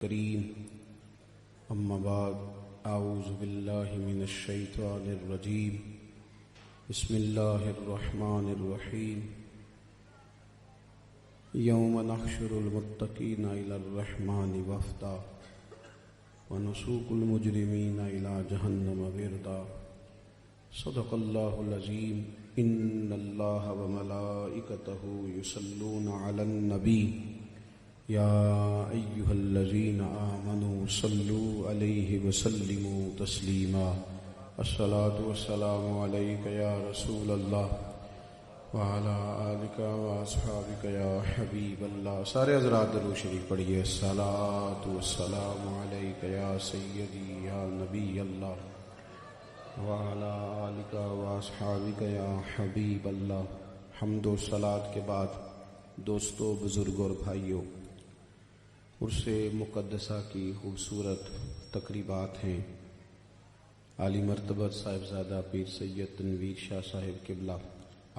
کریم اما بعد اعوذ باللہ من الشیطان الرجیم بسم اللہ الرحمن الرحیم یوم نحشر المتقین الی الرحمن وفدا ونسوق المجرمین الی جہنم وردا صدق اللہ العظیم ان اللہ وملائکتہ یصلون علی النبی یا ایہا الذین آمنوا صلوا علیہ وسلموا تسلیما الصلاة والسلام علیک یا رسول اللہ وعلی آلک واصحابک یا حبیب اللہ۔ سارے حضرات درود شریف پڑھیے۔ الصلاة والسلام علیک یا سیدی یا نبی اللہ وعلی آلک واصحابک یا حبیب اللہ۔ حمد و صلاۃ کے بعد دوستو، بزرگوں اور بھائیوں، عرس مقدسہ کی خوبصورت تقریبات ہیں۔ عالی مرتبت صاحبزادہ پیر سید تنویر شاہ صاحب قبلہ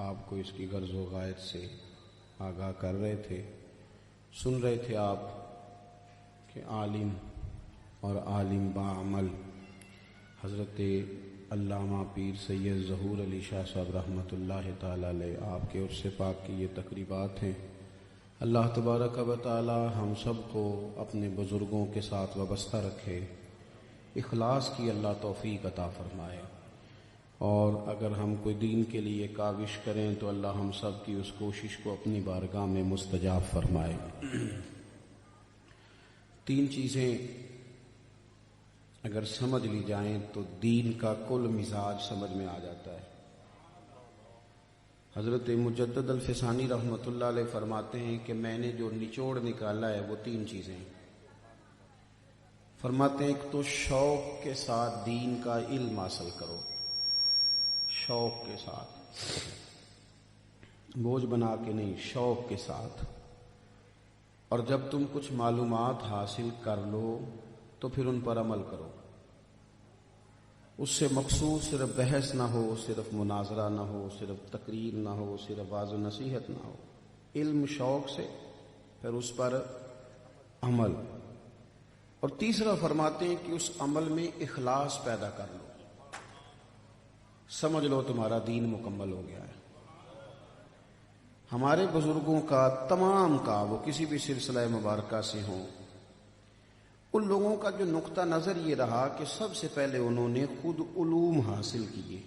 آپ کو اس کی غرض و غایت سے آگاہ کر رہے تھے، سن رہے تھے آپ کہ عالم اور عالم باعمل حضرت علامہ پیر سید ظہور علی شاہ صاحب رحمۃ اللہ تعالی علیہ آپ کے عرس پاک کی یہ تقریبات ہیں۔ اللہ تبارک و تعالی ہم سب کو اپنے بزرگوں کے ساتھ وابستہ رکھے، اخلاص کی اللہ توفیق عطا فرمائے، اور اگر ہم کوئی دین کے لیے کاوش کریں تو اللہ ہم سب کی اس کوشش کو اپنی بارگاہ میں مستجاب فرمائے۔ تین چیزیں اگر سمجھ لی جائیں تو دین کا کل مزاج سمجھ میں آ جاتا ہے۔ حضرت مجدد الفسانی رحمۃ اللہ علیہ فرماتے ہیں کہ میں نے جو نچوڑ نکالا ہے وہ تین چیزیں۔ فرماتے ہیں ایک تو شوق کے ساتھ دین کا علم حاصل کرو، شوق کے ساتھ، بوجھ بنا کے نہیں، شوق کے ساتھ۔ اور جب تم کچھ معلومات حاصل کر لو تو پھر ان پر عمل کرو۔ اس سے مقصود صرف بحث نہ ہو، صرف مناظرہ نہ ہو، صرف تقریر نہ ہو، صرف واعظ و نصیحت نہ ہو، علم شوق سے، پھر اس پر عمل۔ اور تیسرا فرماتے ہیں کہ اس عمل میں اخلاص پیدا کر لو، سمجھ لو تمہارا دین مکمل ہو گیا ہے۔ ہمارے بزرگوں کا تمام کا، وہ کسی بھی سلسلہ مبارکہ سے ہوں، ان لوگوں کا جو نقطہ نظر یہ رہا کہ سب سے پہلے انہوں نے خود علوم حاصل کیے،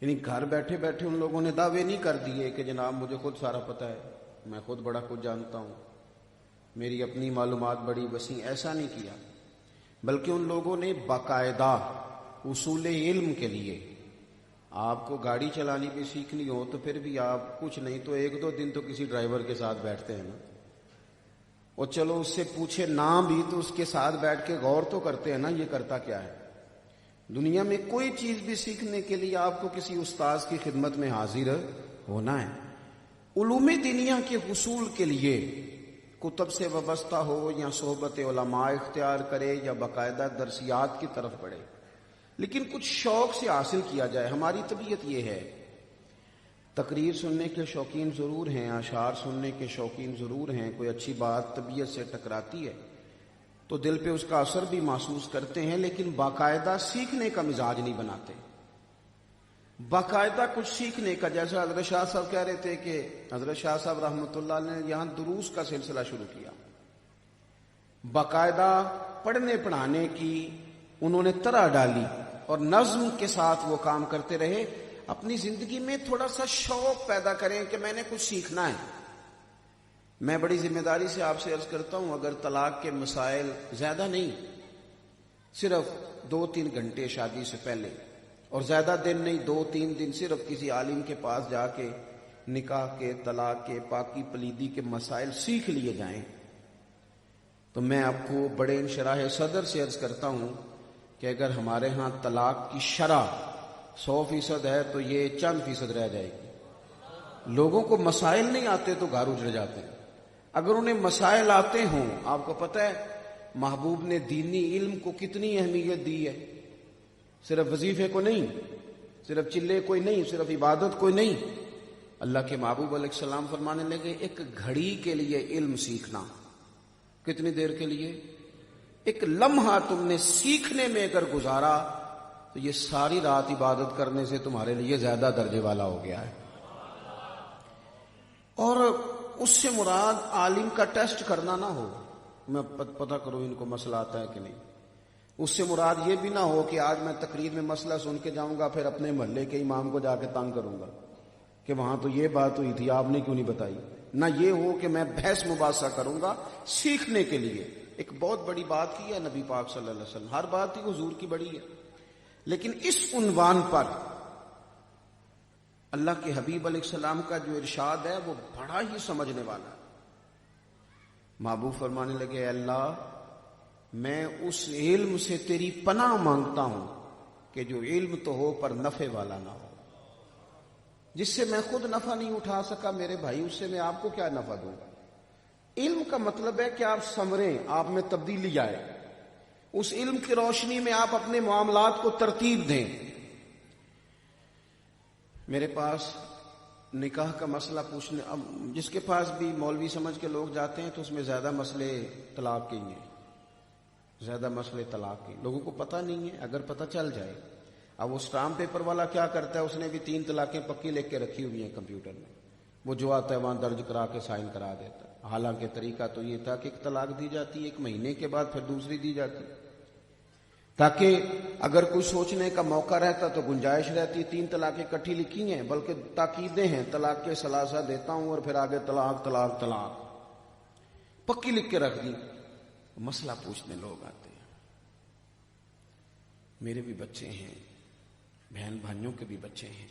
یعنی گھر بیٹھے بیٹھے ان لوگوں نے دعوے نہیں کر دیے کہ جناب مجھے خود سارا پتہ ہے، میں خود بڑا کچھ جانتا ہوں، میری اپنی معلومات بڑی وسیع، ایسا نہیں کیا، بلکہ ان لوگوں نے باقاعدہ اصول علم کے لیے، آپ کو گاڑی چلانی بھی سیکھنی ہو تو پھر بھی آپ کچھ نہیں تو ایک دو دن تو کسی ڈرائیور کے ساتھ بیٹھتے ہیں نا، اور چلو اس سے پوچھے نام بھی تو اس کے ساتھ بیٹھ کے غور تو کرتے ہیں نا یہ کرتا کیا ہے۔ دنیا میں کوئی چیز بھی سیکھنے کے لیے آپ کو کسی استاذ کی خدمت میں حاضر ہونا ہے۔ علوم دینیا کے حصول کے لیے کتب سے وابستہ ہو یا صحبت علماء اختیار کرے یا باقاعدہ درسیات کی طرف بڑھے، لیکن کچھ شوق سے حاصل کیا جائے۔ ہماری طبیعت یہ ہے، تقریر سننے کے شوقین ضرور ہیں، اشعار سننے کے شوقین ضرور ہیں، کوئی اچھی بات طبیعت سے ٹکراتی ہے تو دل پہ اس کا اثر بھی محسوس کرتے ہیں، لیکن باقاعدہ سیکھنے کا مزاج نہیں بناتے۔ باقاعدہ کچھ سیکھنے کا، جیسا حضرت شاہ صاحب کہہ رہے تھے کہ حضرت شاہ صاحب رحمۃ اللہ نے یہاں دروس کا سلسلہ شروع کیا، باقاعدہ پڑھنے پڑھانے کی انہوں نے طرح ڈالی اور نظم کے ساتھ وہ کام کرتے رہے۔ اپنی زندگی میں تھوڑا سا شوق پیدا کریں کہ میں نے کچھ سیکھنا ہے۔ میں بڑی ذمہ داری سے آپ سے عرض کرتا ہوں، اگر طلاق کے مسائل زیادہ نہیں، صرف 2-3 گھنٹے شادی سے پہلے، اور زیادہ دن نہیں، 2-3 دن صرف کسی عالم کے پاس جا کے نکاح کے، طلاق کے، پاکی پلیدی کے مسائل سیکھ لیے جائیں تو میں آپ کو بڑے انشراح صدر سے عرض کرتا ہوں کہ اگر ہمارے ہاں طلاق کی شرح 100% ہے تو یہ چند فیصد رہ جائے گی۔ لوگوں کو مسائل نہیں آتے تو گھر اجڑ جاتے ہیں۔ اگر انہیں مسائل آتے ہوں، آپ کو پتہ ہے محبوب نے دینی علم کو کتنی اہمیت دی ہے، صرف وظیفے کو نہیں، صرف چلے کوئی نہیں، صرف عبادت کوئی نہیں، اللہ کے محبوب علیہ السلام فرمانے لگے ایک گھڑی کے لیے علم سیکھنا کتنی دیر کے لیے؟ ایک لمحہ تم نے سیکھنے میں اگر گزارا تو یہ ساری رات عبادت کرنے سے تمہارے لیے زیادہ درجے والا ہو گیا ہے۔ اور اس سے مراد عالم کا ٹیسٹ کرنا نہ ہو، میں پتہ کروں ان کو مسئلہ آتا ہے کہ نہیں۔ اس سے مراد یہ بھی نہ ہو کہ آج میں تقریر میں مسئلہ سن کے جاؤں گا، پھر اپنے محلے کے امام کو جا کے تنگ کروں گا کہ وہاں تو یہ بات ہوئی تھی، آپ نے کیوں نہیں بتائی۔ نہ یہ ہو کہ میں بحث مباحثہ کروں گا سیکھنے کے لیے۔ ایک بہت بڑی بات کی ہے نبی پاک صلی اللہ علیہ وسلم، ہر بات ہی حضور کی بڑی ہے، لیکن اس عنوان پر اللہ کے حبیب علیہ السلام کا جو ارشاد ہے وہ بڑا ہی سمجھنے والا ہے۔ محبوب فرمانے لگے، اے اللہ میں اس علم سے تیری پناہ مانگتا ہوں کہ جو علم تو ہو پر نفع والا نہ ہو، جس سے میں خود نفع نہیں اٹھا سکا میرے بھائی، اس سے میں آپ کو کیا نفع دوں گا۔ علم کا مطلب ہے کہ آپ سنوریں، آپ میں تبدیلی آئے، اس علم کی روشنی میں آپ اپنے معاملات کو ترتیب دیں۔ میرے پاس نکاح کا مسئلہ پوچھنے، اب جس کے پاس بھی مولوی سمجھ کے لوگ جاتے ہیں تو اس میں زیادہ مسئلے طلاق کے ہی ہیں، زیادہ مسئلے طلاق کے، لوگوں کو پتہ نہیں ہے، اگر پتہ چل جائے۔ اب وہ اسٹامپ پیپر والا کیا کرتا ہے، اس نے بھی 3 طلاقیں پکی لکھ کے رکھی ہوئی ہیں کمپیوٹر میں، وہ جو آتا ہے وہاں درج کرا کے سائن کرا دیتا ہے۔ حالانکہ طریقہ تو یہ تھا کہ ایک طلاق دی جاتی، 1 مہینے کے بعد پھر دوسری دی جاتی، تاکہ اگر کوئی سوچنے کا موقع رہتا تو گنجائش رہتی۔ 3 طلاقیں اکٹھی لکھی ہیں، بلکہ تاکیدیں ہیں، طلاق کے ثلاثہ دیتا ہوں اور پھر آگے طلاق طلاق طلاق پکی لکھ کے رکھ دی۔ مسئلہ پوچھنے لوگ آتے ہیں، میرے بھی بچے ہیں، بہن بھائیوں کے بھی بچے ہیں،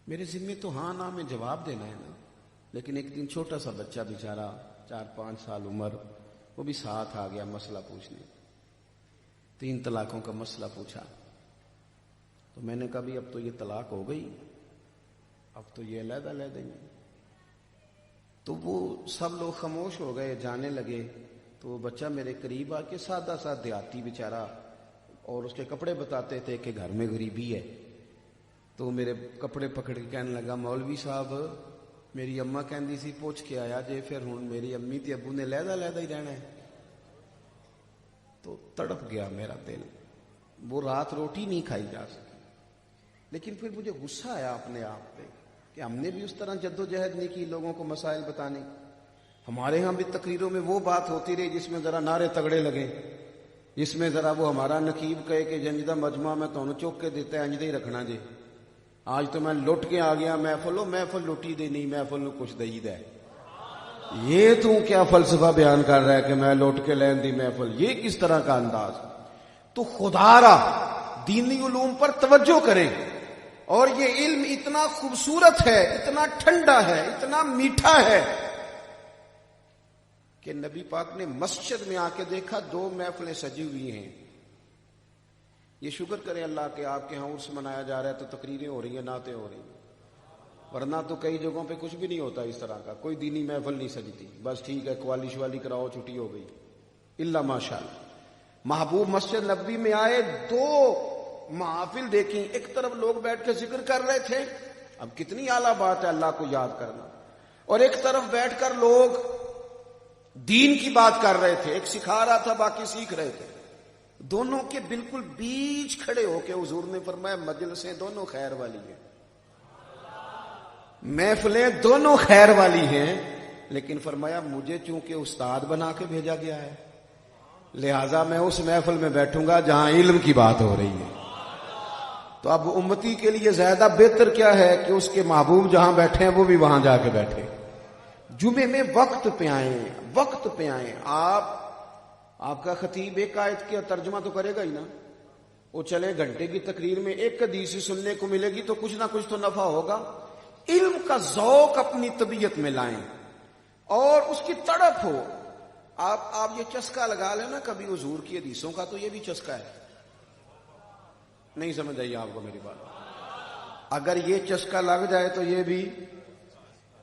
میرے ذمے تو ہاں نہ میں جواب دینا ہے نا۔ لیکن ایک دن چھوٹا سا بچہ بیچارہ 4-5 سال عمر، وہ بھی ساتھ آ گیا مسئلہ پوچھنے، 3 طلاقوں کا مسئلہ پوچھا۔ تو میں نے کہا بھی اب تو یہ طلاق ہو گئی، اب تو یہ علیحدہ لے دیں گے۔ تو وہ سب لوگ خاموش ہو گئے، جانے لگے۔ تو وہ بچہ میرے قریب آ کے، سادہ سا دیہاتی بیچارہ، اور اس کے کپڑے بتاتے تھے کہ گھر میں غریبی ہے، تو میرے کپڑے پکڑ کے کہنے لگا، مولوی صاحب میری اماں کہندی سی پوچھ کے آیا جے، پھر ہن میری امی تے ابو نے علیحدہ علیحدہ ہی رہنا ہے۔ تو تڑپ گیا میرا دل، وہ رات روٹی نہیں کھائی جا سکی۔ لیکن پھر مجھے غصہ آیا اپنے آپ پہ کہ ہم نے بھی اس طرح جدوجہد نہیں کی لوگوں کو مسائل بتانے۔ ہمارے ہاں بھی تقریروں میں وہ بات ہوتی رہی جس میں ذرا نعرے تگڑے لگے، جس میں ذرا وہ ہمارا نقیب کہے کہ جنجدہ مجمع میں تو چوک کے دیتا ہے، انجدہ ہی رکھنا جی۔ آج تو میں لٹ کے آ گیا محفل لٹی دے نہیں، محفل نو کچھ دئی دے۔ یہ تو کیا فلسفہ بیان کر رہا ہے کہ میں لوٹ کے لین دی محفل، یہ کس طرح کا انداز؟ تو خدا را دینی علوم پر توجہ کریں۔ اور یہ علم اتنا خوبصورت ہے، اتنا ٹھنڈا ہے، اتنا میٹھا ہے کہ نبی پاک نے مسجد میں آ کے دیکھا 2 محفلیں سجی ہوئی ہیں۔ یہ شکر کریں اللہ کہ آپ کے ہاں عرس منایا جا رہا ہے تو تقریریں ہو رہی ہیں، نعتیں ہو رہی ہیں، ورنہ تو کئی جگہوں پہ کچھ بھی نہیں ہوتا اس طرح کا، کوئی دینی محفل نہیں سجتی، بس ٹھیک ہے قوالی شوالی کراؤ چھٹی ہو گئی، الا ماشاءاللہ۔ محبوب مسجد نبوی میں آئے، 2 محافل دیکھیں، ایک طرف لوگ بیٹھ کے ذکر کر رہے تھے، اب کتنی اعلیٰ بات ہے اللہ کو یاد کرنا، اور ایک طرف بیٹھ کر لوگ دین کی بات کر رہے تھے، ایک سکھا رہا تھا باقی سیکھ رہے تھے۔ دونوں کے بالکل بیچ کھڑے ہو کے حضور نے فرمایا مجلسیں دونوں خیر والی ہیں، محفلیں دونوں خیر والی ہیں، لیکن فرمایا مجھے چونکہ استاد بنا کے بھیجا گیا ہے، لہٰذا میں اس محفل میں بیٹھوں گا جہاں علم کی بات ہو رہی ہے۔ تو اب امتی کے لیے زیادہ بہتر کیا ہے کہ اس کے محبوب جہاں بیٹھے ہیں وہ بھی وہاں جا کے بیٹھے۔ جمعے میں وقت پہ آئیں، وقت پہ آئیں۔ آپ کا خطیب ایک آیت کا ترجمہ تو کرے گا ہی نا، وہ چلے گھنٹے کی تقریر میں 1 حدیث سننے کو ملے گی تو کچھ نہ کچھ تو نفع ہوگا۔ علم کا ذوق اپنی طبیعت میں لائیں اور اس کی تڑپ ہو۔ آپ یہ چسکا لگا لینا کبھی حضور کی حدیثوں کا، تو یہ بھی چسکا ہے، نہیں سمجھ آئی آپ کو میری بات؟ اگر یہ چسکا لگ جائے تو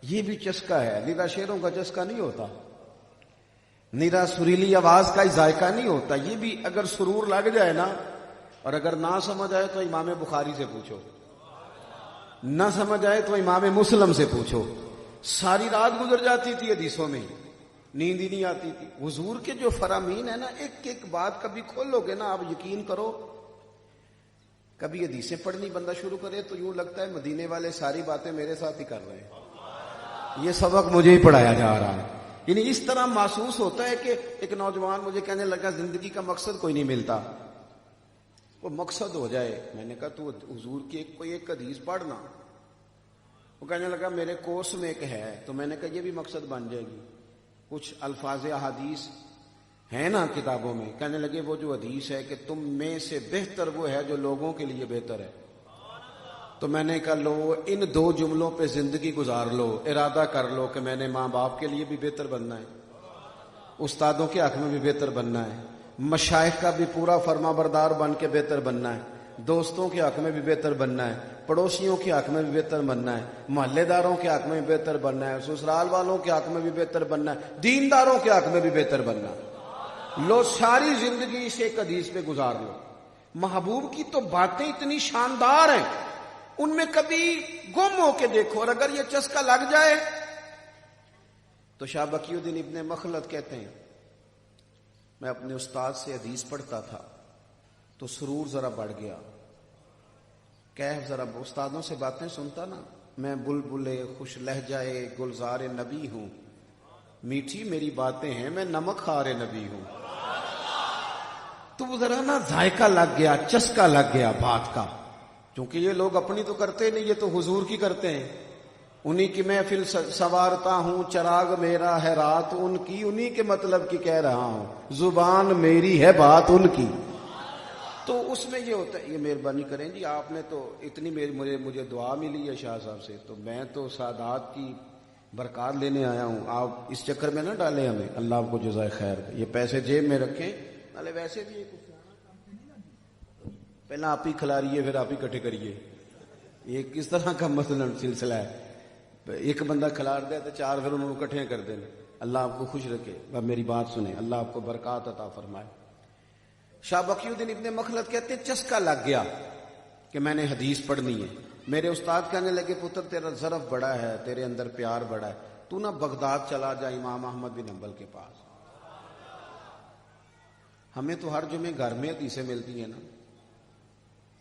یہ بھی چسکا ہے، نیرا شیروں کا چسکا نہیں ہوتا، نیرا سریلی آواز کا ذائقہ نہیں ہوتا، یہ بھی اگر سرور لگ جائے نا، اور اگر نہ سمجھ آئے تو امام بخاری سے پوچھو، نہ سمجھ آئے تو امام مسلم سے پوچھو۔ ساری رات گزر جاتی تھی حدیثوں میں، نیند ہی نہیں آتی تھی. حضور کے جو فرامین ہے نا، ایک ایک بات کبھی کھولو گے نا آپ یقین کرو. کبھی حدیثیں پڑھنی بندہ شروع کرے تو یوں لگتا ہے مدینے والے ساری باتیں میرے ساتھ ہی کر رہے ہیں، یہ سبق مجھے ہی پڑھایا جا رہا ہے. یعنی اس طرح محسوس ہوتا ہے کہ ایک نوجوان مجھے کہنے لگا زندگی کا مقصد کوئی نہیں ملتا، وہ مقصد ہو جائے. میں نے کہا تو حضور کی کوئی ایک حدیث پڑھنا. وہ کہنے لگا میرے کورس میں ایک ہے. تو میں نے کہا یہ بھی مقصد بن جائے گی. کچھ الفاظ احادیث ہیں نا کتابوں میں. کہنے لگے وہ جو حدیث ہے کہ تم میں سے بہتر وہ ہے جو لوگوں کے لیے بہتر ہے. تو میں نے کہا لو ان 2 جملوں پہ زندگی گزار لو، ارادہ کر لو کہ میں نے ماں باپ کے لیے بھی بہتر بننا ہے، استادوں کے حق میں بھی بہتر بننا ہے، مشائخ کا بھی پورا فرما بردار بن کے بہتر بننا ہے، دوستوں کے حق میں بھی بہتر بننا ہے، پڑوسیوں کے حق میں بھی بہتر بننا ہے، محلے داروں کے حق میں بھی بہتر بننا ہے، سسرال والوں کے حق میں بھی بہتر بننا ہے، دینداروں کے حق میں بھی بہتر بننا ہے. لو ساری زندگی اس ایک حدیث پہ گزار لو. محبوب کی تو باتیں اتنی شاندار ہیں، ان میں کبھی گم ہو کے دیکھو، اور اگر یہ چسکا لگ جائے تو شاہ بقی الدین ابن مخلد کہتے ہیں میں اپنے استاد سے حدیث پڑھتا تھا تو سرور ذرا بڑھ گیا. کیف ذرا استادوں سے باتیں سنتا نا، میں بلبلے خوش لہجائے گلزار نبی ہوں، میٹھی میری باتیں ہیں میں نمک خار نبی ہوں. تو وہ ذرا نا ذائقہ لگ گیا، چسکا لگ گیا بات کا. کیونکہ یہ لوگ اپنی تو کرتے نہیں، یہ تو حضور کی کرتے ہیں. انہی کی محفل سنوارتا ہوں، چراغ میرا ہے رات ان کی، انہی کے مطلب کی کہہ رہا ہوں، زبان میری ہے بات ان کی. تو اس میں یہ ہوتا ہے. یہ مہربانی کریں جی، آپ نے تو اتنی مجھے دعا ملی ہے شاہ صاحب سے، تو میں تو سادات کی برکات لینے آیا ہوں. آپ اس چکر میں نہ ڈالیں ہمیں، اللہ آپ کو جزائے خیر. یہ پیسے جیب میں رکھیں، نالے ویسے بھی پہلا آپ ہی کھلاریے پھر آپ ہی کٹھے کریے. یہ کس طرح کا مثلا سلسلہ ہے؟ ایک بندہ کھلار دے تو 4 پھر انہوں نے کٹھے کر دیں. اللہ آپ کو خوش رکھے. اب میری بات سنیں، اللہ آپ کو برکات عطا فرمائے. شاہ بقی الدین ابن مخلد کہتے ہیں چسکا لگ گیا کہ میں نے حدیث پڑھنی ہے. میرے استاد کہنے لگے پتر تیرا ظرف بڑا ہے، تیرے اندر پیار بڑا ہے، تو نہ بغداد چلا جا امام احمد بن حنبل کے پاس. ہمیں تو ہر جمعے گھر میں حدیثیں ملتی ہیں نا.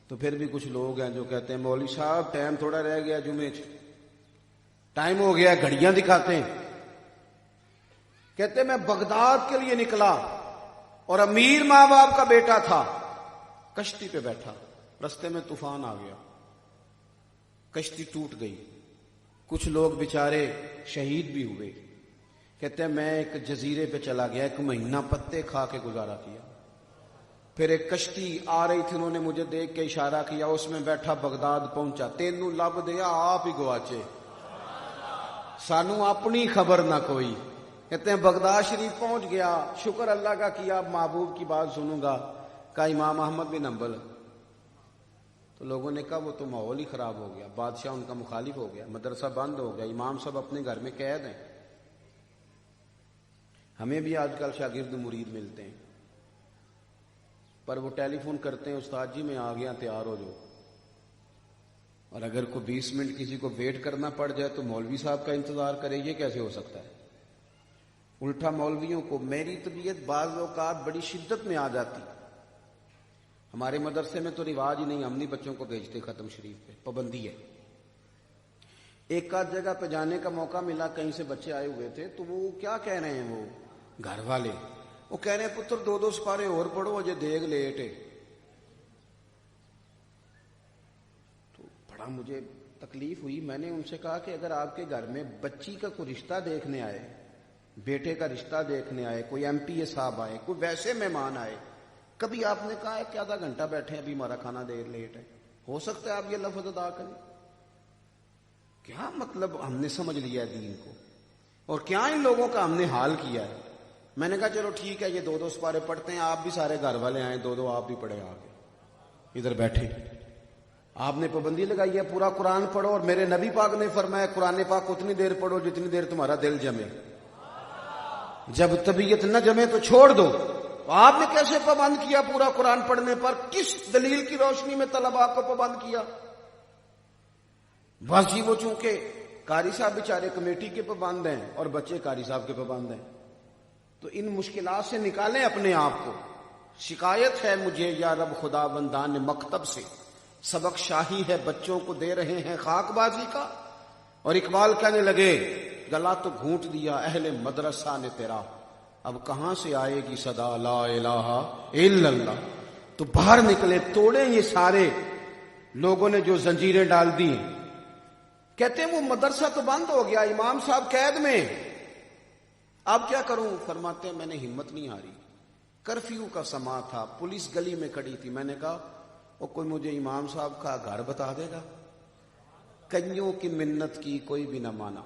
تو پھر بھی کچھ لوگ ہیں جو کہتے ہیں مولوی صاحب ٹائم تھوڑا رہ گیا، جمعے ٹائم ہو گیا، گھڑیاں دکھاتے ہیں. کہتے ہیں میں بغداد کے لیے نکلا اور امیر ماں باپ کا بیٹا تھا، کشتی پہ بیٹھا، رستے میں طوفان آ گیا، کشتی ٹوٹ گئی، کچھ لوگ بیچارے شہید بھی ہوئے. کہتے ہیں میں ایک جزیرے پہ چلا گیا، 1 مہینہ پتے کھا کے گزارا کیا. پھر ایک کشتی آ رہی تھی، انہوں نے مجھے دیکھ کے اشارہ کیا، اس میں بیٹھا بغداد پہنچا. تینوں لب دیا آپ ہی گواچے، سانو اپنی خبر نہ کوئی. کہتے ہیں بغداد شریف پہنچ گیا، شکر اللہ کا کیا، محبوب کی بات سنوں گا. کہا امام احمد بن حنبل. تو لوگوں نے کہا وہ تو ماحول ہی خراب ہو گیا، بادشاہ ان کا مخالف ہو گیا، مدرسہ بند ہو گیا، امام صاحب اپنے گھر میں قید ہیں. ہمیں بھی آج کل شاگرد مرید ملتے ہیں، پر وہ ٹیلی فون کرتے ہیں استاد جی میں آ گیا، تیار ہو جاؤ. اور اگر کوئی 20 منٹ کسی کو ویٹ کرنا پڑ جائے تو مولوی صاحب کا انتظار کرے، یہ کیسے ہو سکتا ہے؟ الٹا مولویوں کو میری طبیعت بعض اوقات بڑی شدت میں آ جاتی. ہمارے مدرسے میں تو رواج ہی نہیں، ہم نہیں بچوں کو بھیجتے ختم شریف پہ، پابندی ہے. ایک آدھ جگہ پہ جانے کا موقع ملا، کہیں سے بچے آئے ہوئے تھے، تو وہ کیا کہہ رہے ہیں، وہ گھر والے وہ کہہ رہے ہیں پتر 2 سپارے اور پڑھو، اجے دیگ لیٹ ہے. تو بڑا مجھے تکلیف ہوئی. میں نے ان سے کہا کہ اگر آپ کے گھر میں بچی کا کوئی رشتہ دیکھنے آئے، بیٹے کا رشتہ دیکھنے آئے، کوئی ایم پی اے صاحب آئے، کوئی ویسے مہمان آئے، کبھی آپ نے کہا ہے کہ آدھا گھنٹہ بیٹھے ابھی ہمارا کھانا دیر لیٹ ہے؟ ہو سکتا ہے آپ یہ لفظ ادا کریں؟ کیا مطلب ہم نے سمجھ لیا ہے دین کو، اور کیا ان لوگوں کا ہم نے حال کیا ہے. میں نے کہا چلو ٹھیک ہے، یہ 2 سپارے پڑھتے ہیں، آپ بھی سارے گھر والے آئیں، 2 آپ بھی پڑھیں، آگے ادھر بیٹھے. آپ نے پابندی لگائی ہے پورا قرآن پڑھو، اور میرے نبی پاک نے فرمایا قرآن پاک اتنی دیر پڑھو جتنی دیر تمہارا دل جمے، جب طبیعت نہ جمے تو چھوڑ دو. آپ نے کیسے پابند کیا پورا قرآن پڑھنے پر؟ کس دلیل کی روشنی میں طلباء کو پابند کیا؟ بس جی وہ چونکہ قاری صاحب بیچارے کمیٹی کے پابند ہیں اور بچے قاری صاحب کے پابند ہیں. تو ان مشکلات سے نکالیں اپنے آپ کو. شکایت ہے مجھے یا رب خدا بندان مکتب سے، سبق شاہی ہے بچوں کو دے رہے ہیں خاک بازی کا. اور اقبال کہنے لگے گلا تو گھونٹ دیا اہل مدرسہ نے تیرا، اب کہاں سے آئے گی صدا لا الہ الا اللہ. تو باہر نکلے، توڑے یہ سارے لوگوں نے جو زنجیریں ڈال دی. کہتے ہیں وہ مدرسہ تو بند ہو گیا، امام صاحب قید میں، اب کیا کروں؟ فرماتے ہیں میں نے ہمت نہیں آ رہی. کرفیو کا سما تھا، پولیس گلی میں کھڑی تھی. میں نے کہا وہ کوئی مجھے امام صاحب کا گھر بتا دے گا؟ کئیوں کی منت کی کوئی بھی نہ مانا.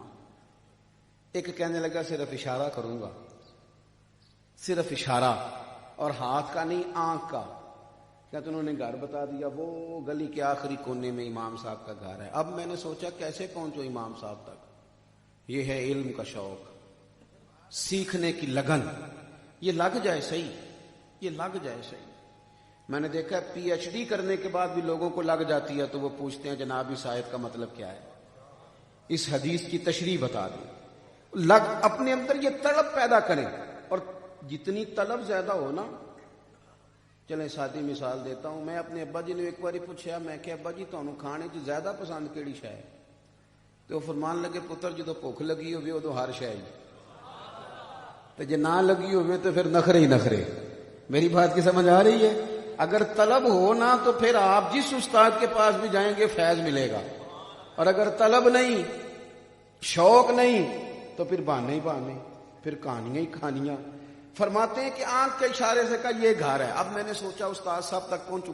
ایک کہنے لگا صرف اشارہ کروں گا، صرف اشارہ، اور ہاتھ کا نہیں آنکھ کا. کہتے انہوں نے گھر بتا دیا، وہ گلی کے آخری کونے میں امام صاحب کا گھر ہے. اب میں نے سوچا کیسے پہنچو امام صاحب تک. یہ ہے علم کا شوق، سیکھنے کی لگن. یہ لگ جائے صحیح، یہ لگ جائے صحیح. میں نے دیکھا پی ایچ ڈی کرنے کے بعد بھی لوگوں کو لگ جاتی ہے تو وہ پوچھتے ہیں جناب اس آیت کا مطلب کیا ہے، اس حدیث کی تشریح بتا دیں. لگ اپنے اندر یہ طلب پیدا کریں، اور جتنی طلب زیادہ ہو نا. چلیں سادی مثال دیتا ہوں. میں اپنے ابا جی نے ایک باری پوچھا، میں کہ ابا جی تانوں کھانے چ زیادہ پسند کیڑی شے ہے؟ تو وہ فرمان لگے پتر جدو بھوک لگی ہوئے ادو ہر شے ہی، تو جے نہ لگی ہوئے تو پھر نخرے ہی نخرے. میری بات کی سمجھ آ رہی ہے؟ اگر طلب ہو نا تو پھر آپ جس استاد کے پاس بھی جائیں گے فیض ملے گا، اور اگر طلب نہیں، شوق نہیں، تو پھر بہانے ہی بہانے، پھر کہانیاں ہی کہانیاں. فرماتے ہیں کہ آنکھ کے اشارے سے کہا یہ گھر ہے. اب میں نے سوچا استاد صاحب تک پہنچوں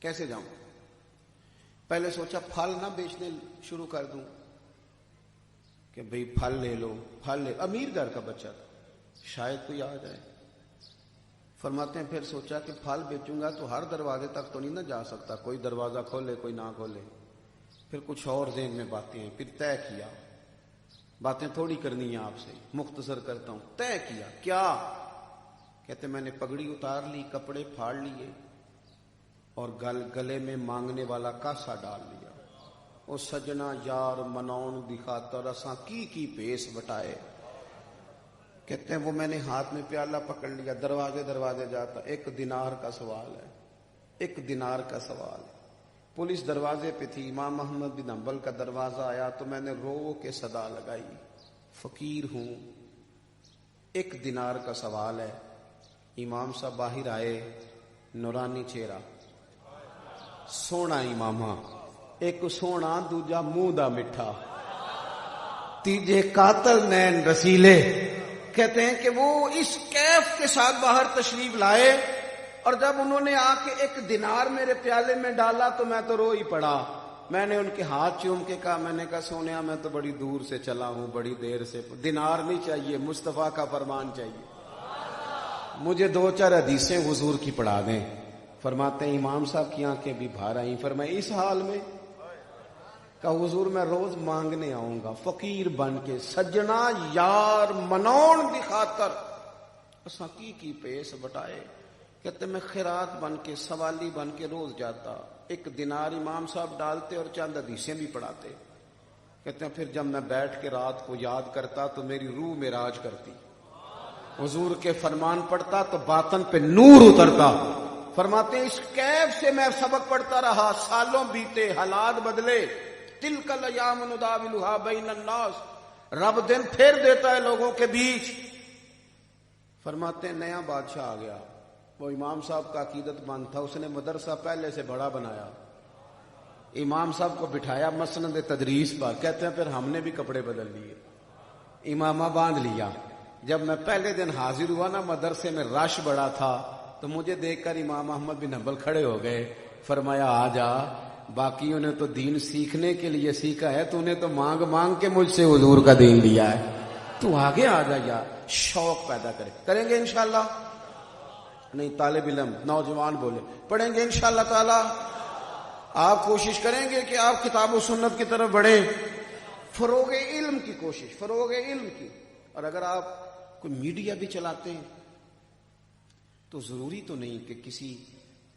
کیسے جاؤں. پہلے سوچا پھل نہ بیچنے شروع کر دوں کہ بھئی پھل لے لو، پھل لے. امیر گھر کا بچہ تھا، شاید کوئی آ جائے. فرماتے ہیں پھر سوچا کہ پھل بیچوں گا تو ہر دروازے تک تو نہیں نہ جا سکتا، کوئی دروازہ کھولے کوئی نہ کھولے. پھر کچھ اور ذہن میں باتیں ہیں. پھر طے کیا، باتیں تھوڑی کرنی ہیں آپ سے، مختصر کرتا ہوں. طے کیا کیا؟ کہتے میں نے پگڑی اتار لی، کپڑے پھاڑ لیے، اور گلے میں مانگنے والا کاسا ڈال لیا. او سجنا یار مناؤن دی خاطر اساں کی پیس بٹائے. کہتے ہیں وہ میں نے ہاتھ میں پیالہ پکڑ لیا، دروازے جاتا. 1 دینار کا سوال ہے، 1 دینار کا سوال. پولیس دروازے پہ تھی. امام احمد بن حنبل کا دروازہ آیا تو میں نے رو کے صدا لگائی، فقیر ہوں، 1 دینار کا سوال ہے. امام صاحب باہر آئے، نورانی چہرہ، سونا امامہ، ایک سونا دوجا منہ دا مٹھا، تیجے قاتل نین رسیلے. کہتے ہیں کہ وہ اس کیف کے ساتھ باہر تشریف لائے، اور جب انہوں نے آ کے 1 دینار میرے پیالے میں ڈالا تو میں تو رو ہی پڑا. میں نے ان کے ہاتھ چوم کے کہا، میں نے کہا سونیا میں تو بڑی دور سے چلا ہوں، بڑی دیر سے، دینار نہیں چاہیے، مصطفیٰ کا فرمان چاہیے، مجھے 2-4 حدیثیں حضور کی پڑھا دیں. فرماتے ہیں امام صاحب کی آنکھیں بھی بھار آئیں. فرمایا اس حال میں؟ کہا حضور میں روز مانگنے آؤں گا فقیر بن کے، سجنا یار منون دی خاطر اساں کی پیس بٹائے. کہتے میں خیرات بن کے، سوالی بن کے روز جاتا، 1 دینار امام صاحب ڈالتے اور چند حدیثیں بھی پڑھاتے. کہتے ہیں پھر جب میں بیٹھ کے رات کو یاد کرتا تو میری روح معراج کرتی، حضور کے فرمان پڑھتا تو باطن پہ نور اترتا. فرماتے ہیں اس کیف سے میں سبق پڑھتا رہا، سالوں بیتے، حالات بدلے. تلک الایام نداولھا بین الناس، رب دن پھیر دیتا ہے لوگوں کے بیچ. فرماتے ہیں نیا بادشاہ آ گیا، وہ امام صاحب کا عقیدت مند تھا، اس نے مدرسہ پہلے سے بڑا بنایا، امام صاحب کو بٹھایا مسند تدریس پر. کہتے ہیں پھر ہم نے بھی کپڑے بدل لیے، امامہ باندھ لیا. جب میں پہلے دن حاضر ہوا نا مدرسے میں رش بڑا تھا، تو مجھے دیکھ کر امام احمد بن حنبل کھڑے ہو گئے. فرمایا آ جا، باقیوں نے تو دین سیکھنے کے لیے سیکھا ہے، تو نے تو مانگ مانگ کے مجھ سے حضور کا دین لیا ہے، تو آگے آ جا یار. شوق پیدا کریں گے انشاءاللہ. نہیں طالب علم نوجوان بولے پڑھیں گے انشاءاللہ تعالی. آپ کوشش کریں گے کہ آپ کتاب و سنت کی طرف بڑھیں، فروغ علم کی کوشش، فروغ علم کی. اور اگر آپ کوئی میڈیا بھی چلاتے ہیں تو ضروری تو نہیں کہ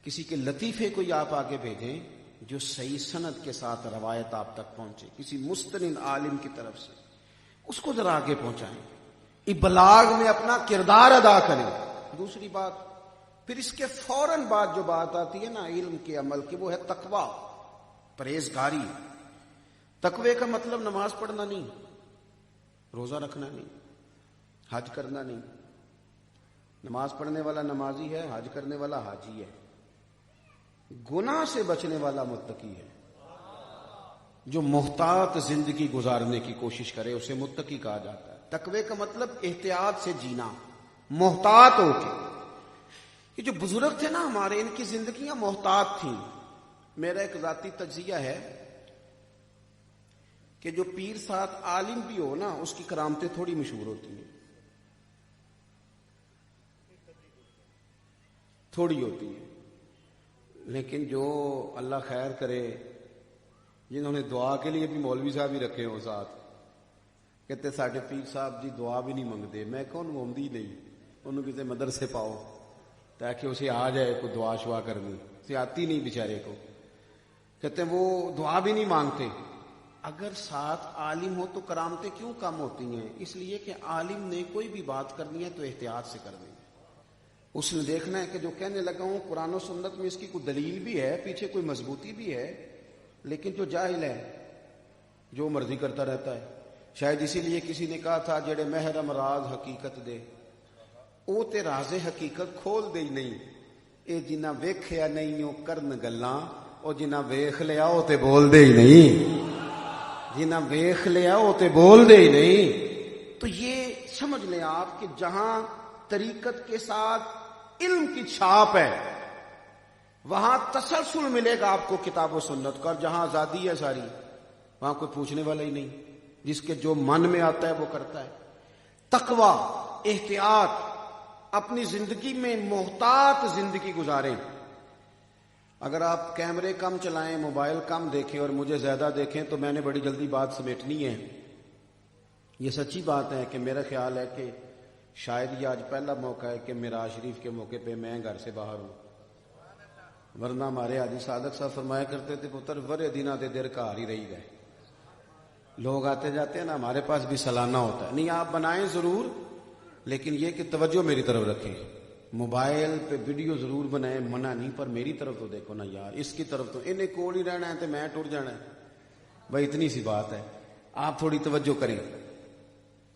کسی کے لطیفے کو آپ آگے بھیجیں جو صحیح سند کے ساتھ روایت آپ تک پہنچے، کسی مستند عالم کی طرف سے اس کو ذرا آگے پہنچائیں. ابلاغ میں اپنا کردار ادا کریں. دوسری بات پھر اس کے فوراً بعد جو بات آتی ہے نا علم کے عمل کی، وہ ہے تقویٰ، پرہیزگاری. تقوی کا مطلب نماز پڑھنا نہیں، روزہ رکھنا نہیں، حج کرنا نہیں. نماز پڑھنے والا نمازی ہے، حج کرنے والا حاجی ہے. گناہ سے بچنے والا متقی ہے. جو محتاط زندگی گزارنے کی کوشش کرے اسے متقی کہا جاتا ہے. تقوی کا مطلب احتیاط سے جینا، محتاط ہو کے. یہ جو بزرگ تھے نا ہمارے، ان کی زندگیاں محتاط تھیں. میرا ایک ذاتی تجزیہ ہے کہ جو پیر ساتھ عالم بھی ہو نا، اس کی کرامتیں تھوڑی مشہور ہوتی ہیں، تھوڑی ہوتی ہیں. لیکن جو اللہ خیر کرے، جنہوں نے دعا کے لیے بھی مولوی صاحب ہی رکھے ہو ساتھ، کہتے ساڈے پیر صاحب جی دعا بھی نہیں منگتے. میں کہوں آمدی نہیں، انہوں کسی مدرسے پاؤ تاکہ اسے آ جائے کوئی دعا شوا کرنی. اسے آتی نہیں بیچارے کو. کہتے وہ دعا بھی نہیں مانگتے. اگر ساتھ عالم ہو تو کرامتیں کیوں کم ہوتی ہیں؟ اس لیے کہ عالم نے کوئی بھی بات کرنی ہے تو احتیاط سے کرنی ہے. اس نے دیکھنا ہے کہ جو کہنے لگا ہوں قرآن و سنت میں اس کی کوئی دلیل بھی ہے، پیچھے کوئی مضبوطی بھی ہے. لیکن جو جاہل ہے جو مرضی کرتا رہتا ہے. شاید اسی لیے کسی نے کہا تھا جڑے محرم راز حقیقت دے او تے راز حقیقت کھول دے ہی نہیں. اے جنہ ویکھیا نہیں او کرن گلاں، او جنہ ویکھ لیا او تے بول دے ہی نہیں. جنہ ویکھ لیا او تے بول دے ہی نہیں. تو یہ سمجھ لیں آپ کہ جہاں طریقت کے ساتھ علم کی چھاپ ہے وہاں تسلسل ملے گا آپ کو کتاب و سنت کا. اور جہاں آزادی ہے ساری، وہاں کوئی پوچھنے والا ہی نہیں. جس کے جو من میں آتا ہے وہ کرتا ہے. تقویٰ، احتیاط، اپنی زندگی میں محتاط زندگی گزاریں. اگر آپ کیمرے کم چلائیں، موبائل کم دیکھیں اور مجھے زیادہ دیکھیں تو میں نے بڑی جلدی بات سمیٹنی ہے. یہ سچی بات ہے کہ میرا خیال ہے کہ شاید یہ آج پہلا موقع ہے کہ معراج شریف کے موقع پہ میں گھر سے باہر ہوں. ورنہ ہمارے حاجی صادق صاحب فرمایا کرتے تھے پتر ورے دینہ دے دیر کار ہی رہی گئے. لوگ آتے جاتے ہیں نا، ہمارے پاس بھی سالانہ ہوتا ہے. نہیں آپ بنائیں ضرور، لیکن یہ کہ توجہ میری طرف رکھیں. موبائل پہ ویڈیو ضرور بنائیں، منع نہیں، پر میری طرف تو دیکھو نا یار. اس کی طرف تو انہیں کول ہی رہنا ہے تو میں ٹر جانا ہے. بھائی اتنی سی بات ہے، آپ تھوڑی توجہ کریں.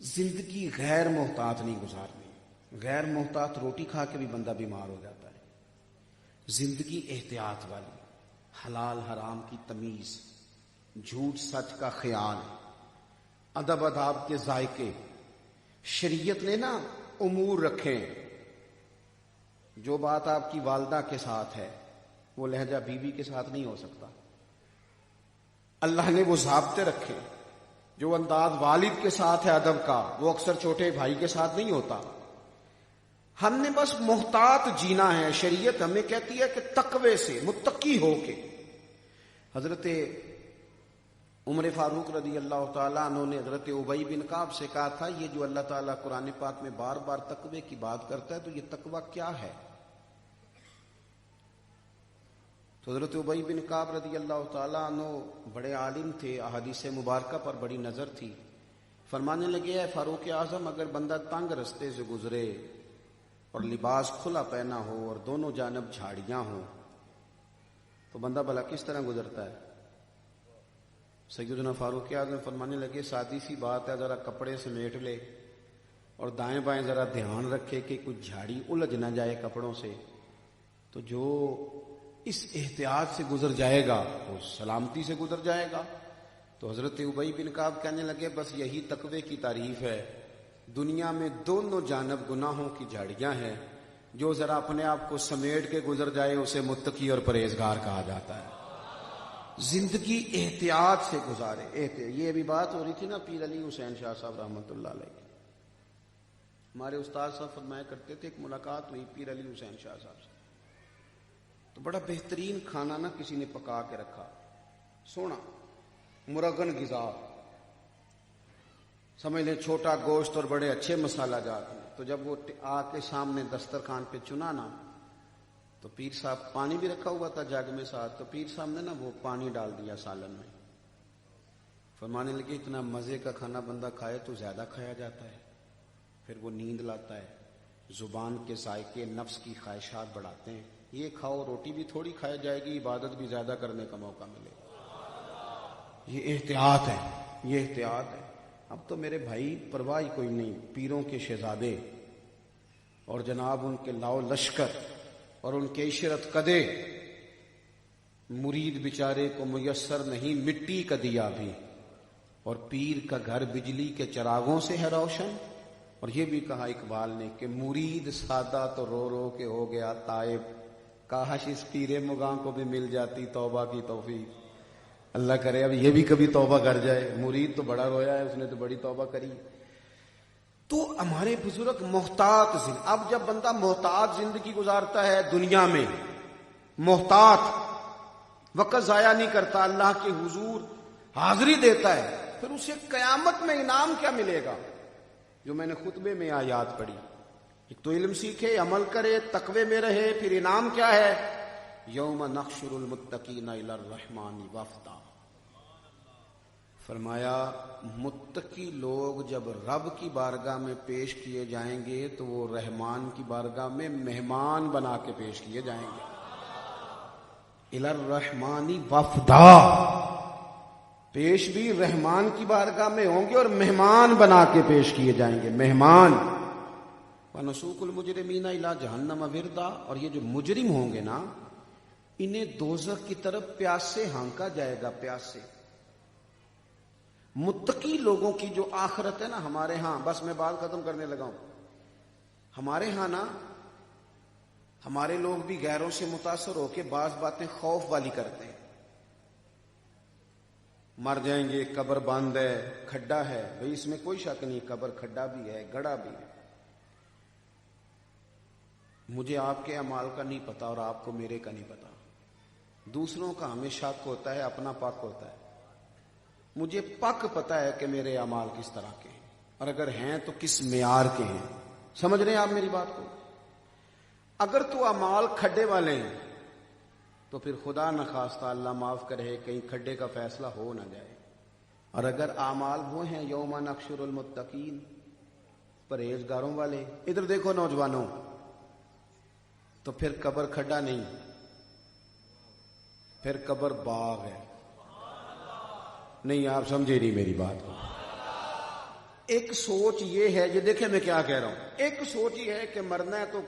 زندگی غیر محتاط نہیں گزارنی. غیر محتاط روٹی کھا کے بھی بندہ بیمار ہو جاتا ہے. زندگی احتیاط والی، حلال حرام کی تمیز، جھوٹ سچ کا خیال، ادب آداب کے ذائقے. شریعت نے نا امور رکھے. جو بات آپ کی والدہ کے ساتھ ہے وہ لہجہ بیوی کے ساتھ نہیں ہو سکتا. اللہ نے وہ ضابطے رکھے. جو انداز والد کے ساتھ ہے ادب کا، وہ اکثر چھوٹے بھائی کے ساتھ نہیں ہوتا. ہم نے بس محتاط جینا ہے. شریعت ہمیں کہتی ہے کہ تقوی سے متقی ہو کے. حضرت عمر فاروق رضی اللہ تعالیٰ عنہ نے حضرت ابی بن کعب سے کہا تھا یہ جو اللہ تعالیٰ قرآن پاک میں بار بار تقوی کی بات کرتا ہے تو یہ تقوی کیا ہے؟ تو حضرت ابی بن کعب رضی اللہ تعالیٰ عنہ بڑے عالم تھے، احادیث مبارکہ پر بڑی نظر تھی. فرمانے لگے اے فاروق اعظم، اگر بندہ تنگ رستے سے گزرے اور لباس کھلا پہنا ہو اور دونوں جانب جھاڑیاں ہوں تو بندہ بھلا کس طرح گزرتا ہے؟ سیدنا فاروق اعظم فرمانے لگے سادی سی بات ہے، ذرا کپڑے سمیٹ لے اور دائیں بائیں ذرا دھیان رکھے کہ کچھ جھاڑی الجھ نہ جائے کپڑوں سے. تو جو اس احتیاط سے گزر جائے گا وہ سلامتی سے گزر جائے گا. تو حضرت ابی بن کعب کہنے لگے بس یہی تقوی کی تعریف ہے. دنیا میں دونوں جانب گناہوں کی جھاڑیاں ہیں. جو ذرا اپنے آپ کو سمیٹ کے گزر جائے اسے متقی اور پرہیزگار کہا جاتا ہے. زندگی احتیاط سے گزارے. یہ بھی بات ہو رہی تھی نا پیر علی حسین شاہ صاحب رحمۃ اللہ علیہ. ہمارے استاد صاحب فرمایا کرتے تھے ایک ملاقات ہوئی پیر علی حسین شاہ صاحب سے، تو بڑا بہترین کھانا نا کسی نے پکا کے رکھا، سونا مرغن غذا، سمجھ لیں چھوٹا گوشت اور بڑے اچھے مسالہ جات ہیں. تو جب وہ آ کے سامنے دسترخوان پہ چنا نا تو پیر صاحب، پانی بھی رکھا ہوا تھا جگ میں ساتھ، تو پیر صاحب نے نا وہ پانی ڈال دیا سالن میں. فرمانے لگے اتنا مزے کا کھانا بندہ کھائے تو زیادہ کھایا جاتا ہے. پھر وہ نیند لاتا ہے، زبان کے ذائقے نفس کی خواہشات بڑھاتے ہیں، یہ کھاؤ، روٹی بھی تھوڑی کھائی جائے گی، عبادت بھی زیادہ کرنے کا موقع ملے گا۔ یہ احتیاط ہے، یہ احتیاط ہے۔ اب تو میرے بھائی پرواہ ہی کوئی نہیں، پیروں کے شہزادے اور جناب ان کے لاؤ لشکر اور ان کے عشرت قدے، مرید بیچارے کو میسر نہیں مٹی کا دیا بھی، اور پیر کا گھر بجلی کے چراغوں سے ہے روشن۔ اور یہ بھی کہا اقبال نے کہ مرید سادہ تو رو رو کے ہو گیا تائب، کاش اس پیر مغاں کو بھی مل جاتی توبہ کی توفیق۔ اللہ کرے اب یہ بھی کبھی توبہ کر جائے، مرید تو بڑا رویا ہے، اس نے تو بڑی توبہ کری۔ تو ہمارے بزرگ محتاط اب جب بندہ محتاط زندگی گزارتا ہے دنیا میں، محتاط وقت ضائع نہیں کرتا، اللہ کے حضور حاضری دیتا ہے، پھر اسے قیامت میں انعام کیا ملے گا؟ جو میں نے خطبے میں آیات پڑھی، ایک تو علم سیکھے، عمل کرے، تقوی میں رہے، پھر انعام کیا ہے؟ یوم نحشر المتقین الی الرحمن وفدا۔ فرمایا متقی لوگ جب رب کی بارگاہ میں پیش کیے جائیں گے تو وہ رحمان کی بارگاہ میں مہمان بنا کے پیش کیے جائیں گے۔ الی الرحمن وفدا، پیش بھی رحمان کی بارگاہ میں ہوں گے اور مہمان بنا کے پیش کیے جائیں گے، مہمان۔ وَنُسُوقُ الْمُجْرِمِينَ إِلَىٰ جَهَنَّمَ وِرْدًا، اور یہ جو مجرم ہوں گے نا، انہیں دوزخ کی طرف پیاس سے ہانکا جائے گا، پیاس سے۔ متقی لوگوں کی جو آخرت ہے نا ہمارے ہاں، بس میں بات ختم کرنے لگا ہوں، ہمارے ہاں نا ہمارے لوگ بھی غیروں سے متاثر ہو کے بعض باتیں خوف والی کرتے ہیں۔ مر جائیں گے، قبر بند ہے، کھڈا ہے، بھئی اس میں کوئی شک نہیں، قبر کھڈا بھی ہے، گڑھا بھی ہے۔ مجھے آپ کے اعمال کا نہیں پتا اور آپ کو میرے کا نہیں پتا، دوسروں کا ہمیں شک ہوتا ہے، اپنا پاک ہوتا ہے۔ مجھے پاک پتا ہے کہ میرے اعمال کس طرح کے ہیں، اور اگر ہیں تو کس معیار کے ہیں۔ سمجھ رہے ہیں آپ میری بات کو؟ اگر تو اعمال کھڈے والے ہیں تو پھر خدا نخواستہ اللہ معاف کرے کہیں کھڈے کا فیصلہ ہو نہ جائے، اور اگر اعمال وہ ہیں یوم نحشر المتقین، پرہیزگاروں والے، ادھر دیکھو نوجوانوں، تو پھر قبر کھڈا نہیں، پھر قبر باغ ہے۔ نہیں آپ سمجھے نہیں میری بات کو۔ ایک سوچ یہ ہے، یہ دیکھیں میں کیا کہہ رہا ہوں، ایک سوچ یہ ہے کہ مرنا ہے تو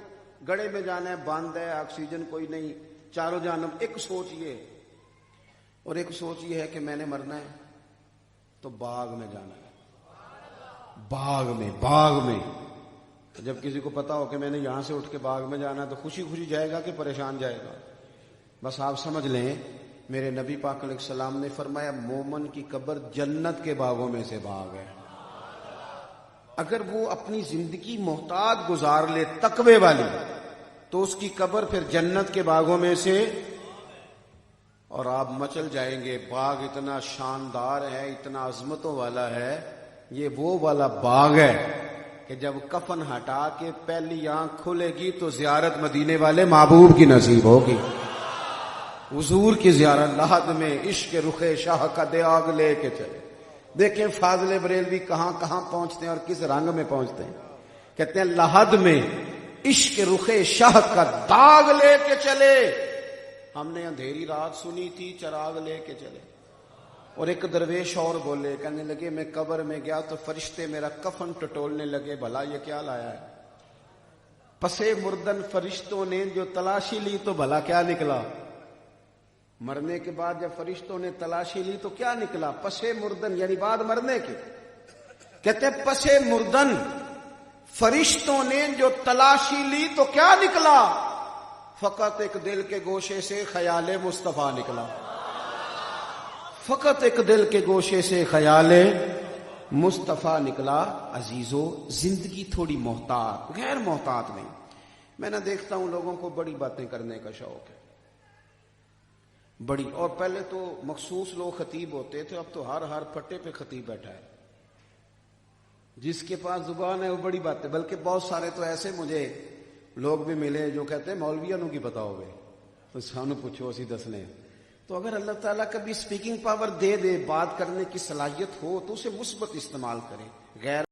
گڑھے میں جانا ہے، بند ہے، آکسیجن کوئی نہیں، چاروں جانب، ایک سوچ یہ ہے۔ اور ایک سوچ یہ ہے کہ میں نے مرنا ہے تو باغ میں جانا ہے، باغ میں۔ جب کسی کو پتا ہو کہ میں نے یہاں سے اٹھ کے باغ میں جانا ہے تو خوشی خوشی جائے گا کہ پریشان جائے گا؟ بس آپ سمجھ لیں، میرے نبی پاک علیہ السلام نے فرمایا مومن کی قبر جنت کے باغوں میں سے باغ ہے۔ اگر وہ اپنی زندگی محتاط گزار لے تقوی والی تو اس کی قبر پھر جنت کے باغوں میں سے، اور آپ مچل جائیں گے۔ باغ اتنا شاندار ہے، اتنا عظمتوں والا ہے، یہ وہ والا باغ ہے کہ جب کفن ہٹا کے پہلی آنکھ کھلے گی تو زیارت مدینے والے محبوب کی نصیب ہوگی، حضور کی زیارت۔ لحد میں عشق رخ شاہ کا دیاغ لے کے چلے۔ دیکھیں فاضل بریلوی کہاں کہاں پہنچتے ہیں اور کس رنگ میں پہنچتے ہیں۔ کہتے ہیں لحد میں عشق رخ شاہ کا داغ لے کے چلے، ہم نے اندھیری رات سنی تھی، چراغ لے کے چلے۔ اور ایک درویش اور بولے، کہنے لگے میں قبر میں گیا تو فرشتے میرا کفن ٹٹولنے لگے، بھلا یہ کیا لایا ہے؟ پسے مردن فرشتوں نے جو تلاشی لی تو بھلا کیا نکلا؟ مرنے کے بعد جب فرشتوں نے تلاشی لی تو کیا نکلا؟ پسے مردن، یعنی بعد مرنے کے۔ کہتے ہیں پسے مردن فرشتوں نے جو تلاشی لی تو کیا نکلا؟ فقط ایک دل کے گوشے سے خیال مصطفیٰ نکلا، فقط ایک دل کے گوشے سے خیال مصطفیٰ نکلا۔ عزیزو، زندگی تھوڑی محتاط، غیر محتاط نہیں۔ میں نہ دیکھتا ہوں لوگوں کو بڑی باتیں کرنے کا شوق ہے، بڑی، اور پہلے تو مخصوص لوگ خطیب ہوتے تھے، اب تو ہر پھٹے پہ خطیب بیٹھا ہے، جس کے پاس زبان ہے وہ بڑی بات ہے۔ بلکہ بہت سارے تو ایسے مجھے لوگ بھی ملے جو کہتے ہیں مولویاں نو کی پتا ہوگے تو سانو پوچھو اسی دسنے۔ تو اگر اللہ تعالیٰ کبھی سپیکنگ پاور دے بات کرنے کی صلاحیت ہو تو اسے مثبت استعمال کریں، غیر